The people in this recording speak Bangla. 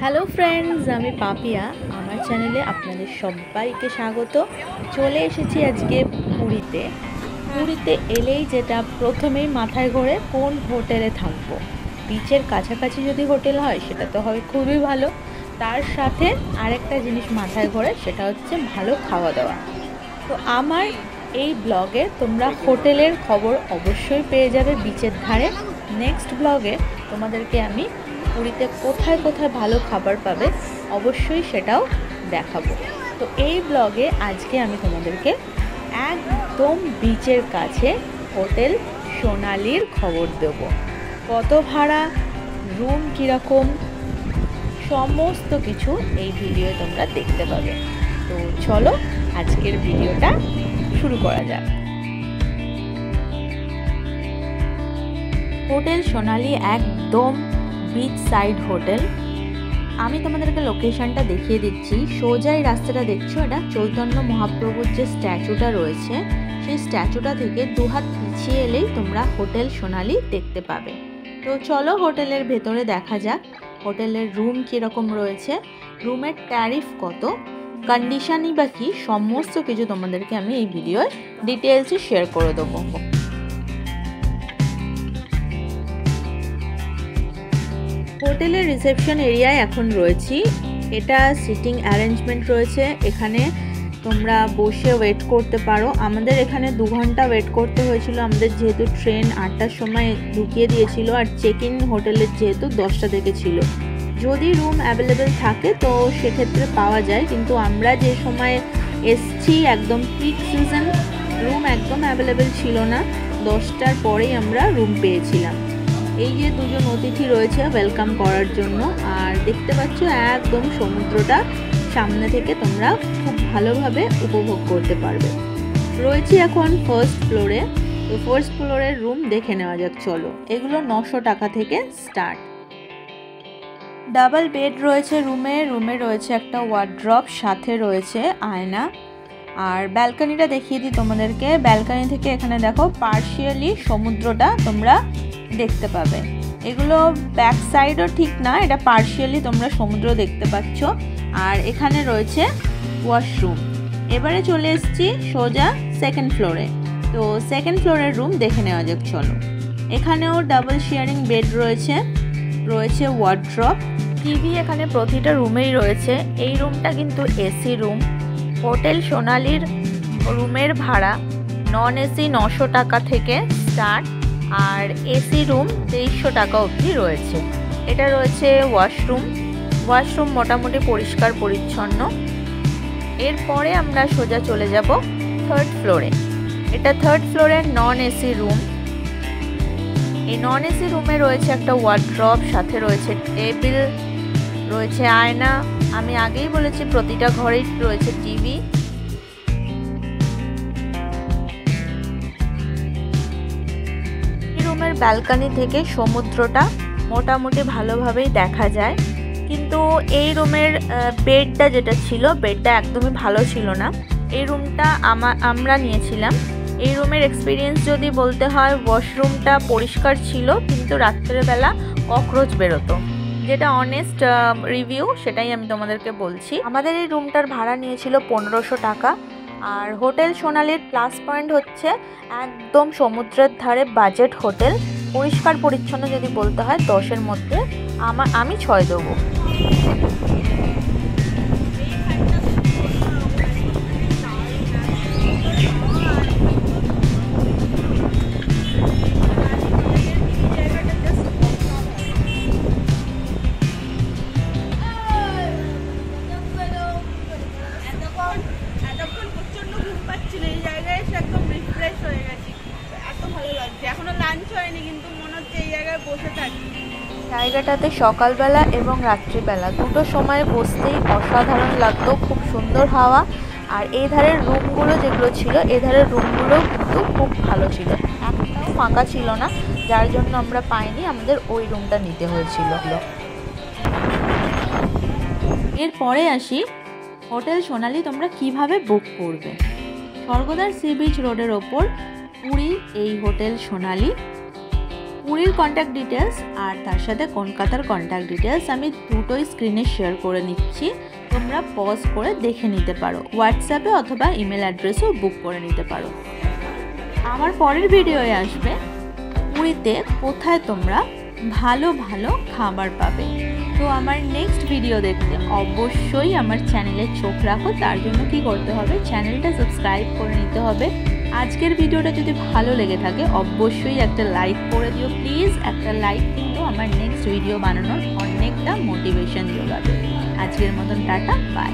হ্যালো ফ্রেন্ডস, আমি পাপিয়া। আমার চ্যানেলে আপনাদের সবাইকে স্বাগত। চলে এসেছি আজকে পুরীতে। পুরীতে এলেই যেটা প্রথমেই মাথায় ঘোরে, কোন হোটেলে থাকবো। বিচের কাছাকাছি যদি হোটেল হয় সেটা তো হয় খুবই ভালো, তার সাথে আরেকটা জিনিস মাথায় ঘোরে, সেটা হচ্ছে ভালো খাওয়া দাওয়া। তো আমার এই ব্লগে তোমরা হোটেলের খবর অবশ্যই পেয়ে যাবে বিচের ধারে। নেক্সট ব্লগে তোমাদেরকে আমি পুরীতে কোথায় কোথায় ভালো খাবার পাবে অবশ্যই সেটাও দেখাবো। তো এই ব্লগে আজকে আমি তোমাদেরকে একদম বিচের কাছে হোটেল সোনালির খবর দেব। কত ভাড়া, রুম কীরকম, সমস্ত কিছু এই ভিডিও তোমরা দেখতে পাবে। তো চলো আজকের ভিডিওটা শুরু করা যাক। হোটেল সোনালি একদম বিচ সাইড হোটেল। আমি তোমাদেরকে লোকেশনটা দেখিয়ে দিচ্ছি। সোজা এই রাস্তাটা দেখছো, এটা চৈতন্য মহাপ্রভুর যে স্ট্যাচুটা রয়েছে, সেই স্ট্যাচুটা থেকে দুহাত পিছিয়ে এলেই তোমরা হোটেল সোনালি দেখতে পাবে। তো চলো হোটেলের ভেতরে দেখা যাক হোটেলের রুম কীরকম রয়েছে, রুমের ট্যারিফ কত, কন্ডিশনই বা কী, সমস্ত কিছু তোমাদেরকে আমি এই ভিডিওয় ডিটেলসে শেয়ার করে দেবো। হোটেলের রিসেপশন এরিয়ায় এখন রয়েছি। এটা সিটিং অ্যারেঞ্জমেন্ট রয়েছে, এখানে তোমরা বসে ওয়েট করতে পারো। আমাদের এখানে 2 ঘন্টা ওয়েট করতে হয়েছিল, আমাদের যেহেতু ট্রেন 8টার সময় ঢুকিয়ে দিয়েছিল আর চেক ইন হোটেলের যেহেতু 10টা থেকে ছিল। যদি রুম অ্যাভেলেবেল থাকে তো সেক্ষেত্রে পাওয়া যায়, কিন্তু আমরা যে সময় এসছি একদম পিক সিজন, রুম একদম অ্যাভেলেবেল ছিল না। 10টার পরেই আমরা রুম পেয়েছিলাম। এই যে দুজন অতিথি রয়েছে ওয়েলকাম করার জন্য, আর দেখতে পাচ্ছ একদম সমুদ্রটা সামনে থেকে তোমরা খুব ভালোভাবে উপভোগ করতে পারবে। রয়েছি এখন ফার্স্ট ফ্লোরে। তো ফার্স্ট ফ্লোরের রুম দেখে নেওয়া যাক, চলো। এগুলো 900 টাকা থেকে স্টার্ট। ডাবল বেড রয়েছে রুমে রয়েছে একটা ওয়ার্ড্রপ, সাথে রয়েছে আয়না। আর ব্যালকনিটা দেখিয়ে দিই তোমাদেরকে। ব্যালকনি থেকে এখানে দেখো পার্শিয়ালি সমুদ্রটা তোমরা দেখতে পাবে। এগুলো ব্যাক সাইডও ঠিক না, এটা পার্শিয়ালি তোমরা সমুদ্র দেখতে পাচ্ছ। আর এখানে রয়েছে ওয়াশরুম। এবারে চলে এসেছি সোজা সেকেন্ড ফ্লোরে। তো সেকেন্ড ফ্লোরের রুম দেখে নেওয়া যাক, চলো। এখানেও ডাবল শেয়ারিং বেড রয়েছে, রয়েছে ওয়ার্ড্রপ, টিভি এখানে প্রতিটা রুমেই রয়েছে। এই রুমটা কিন্তু এসি রুম। হোটেল সোনালির রুমের ভাড়া নন এসি 900 টাকা থেকে স্টার্ট, আর এসি রুম 2300 টাকা অবধি রয়েছে। এটা রয়েছে ওয়াশরুম মোটামুটি পরিষ্কার পরিচ্ছন্ন। এরপরে আমরা সোজা চলে যাব থার্ড ফ্লোরে। এটা থার্ড ফ্লোরের নন এসি রুম। এই নন এসি রুমে রয়েছে একটা ওয়ার্ড্রপ, সাথে রয়েছে টেবিল, রয়েছে আয়না। আমি আগেই বলেছি প্রতিটা ঘরেই রয়েছে টিভি। রুমের ব্যালকনি থেকে সমুদ্রটা মোটামুটি ভালোভাবেই দেখা যায়, কিন্তু এই রুমের বেডটা যেটা ছিল, বেডটা একদমই ভালো ছিল না। এই রুমটা আমরা নিয়েছিলাম। এই রুমের এক্সপিরিয়েন্স যদি বলতে হয়, ওয়াশরুমটা পরিষ্কার ছিল কিন্তু রাত্রেবেলা ককরোচ বেরোতো, যেটা অনেস্ট রিভিউ, সেটাই আমি তোমাদেরকে বলছি। আমাদের এই রুমটার ভাড়া নিয়েছিল 1500 টাকা। আর হোটেল সোনালির প্লাস পয়েন্ট হচ্ছে একদম সমুদ্রের ধারে বাজেট হোটেল। পরিষ্কার পরিচ্ছন্ন যদি বলতে হয় 10-এর মধ্যে আমি 6 দেবো। জায়গাটাতে সকালবেলা এবং রাত্রিবেলা দুটো সময় বসতেই অসাধারণ লাগতো, খুব সুন্দর হাওয়া। আর এই ধারের রুমগুলো যেগুলো ছিল, এই ধারের রুমগুলো কিন্তু খুব ভালো ছিল, একটাও ফাঁকা ছিল না, যার জন্য আমরা পাইনি, আমাদের ওই রুমটা নিতে হয়েছিল। এরপরে আসি হোটেল সোনালি তোমরা কিভাবে বুক করবে। স্বর্গদ্বার সি বিচ রোডের ওপর পুরী এই হোটেল সোনালি। পুরীর কন্ট্যাক্ট ডিটেলস আর তার সাথে কলকাতার কন্ট্যাক্ট ডিটেলস আমি দুটোই স্ক্রিনে শেয়ার করে নিচ্ছি, তোমরা পজ করে দেখে নিতে পারো। হোয়াটসঅ্যাপে অথবা ইমেল অ্যাড্রেসও বুক করে নিতে পারো। আমার পরের ভিডিওয়ে আসবে পুরীতে কোথায় তোমরা ভালো ভালো খাবার পাবে। তো আমার নেক্সট ভিডিও দেখতে অবশ্যই আমার চ্যানেলে চোখ রাখো। তার জন্য কি করতে হবে, চ্যানেলটা সাবস্ক্রাইব করে নিতে হবে। আজকের ভিডিওটা যদি ভালো লেগে থাকে অবশ্যই একটা লাইক করে দিও প্লিজ। একটা লাইক কিন্তু আমার নেক্সট ভিডিও বানানোর অনেকটা মোটিভেশন যোগাবে। আজকের মতন টাটা, বাই।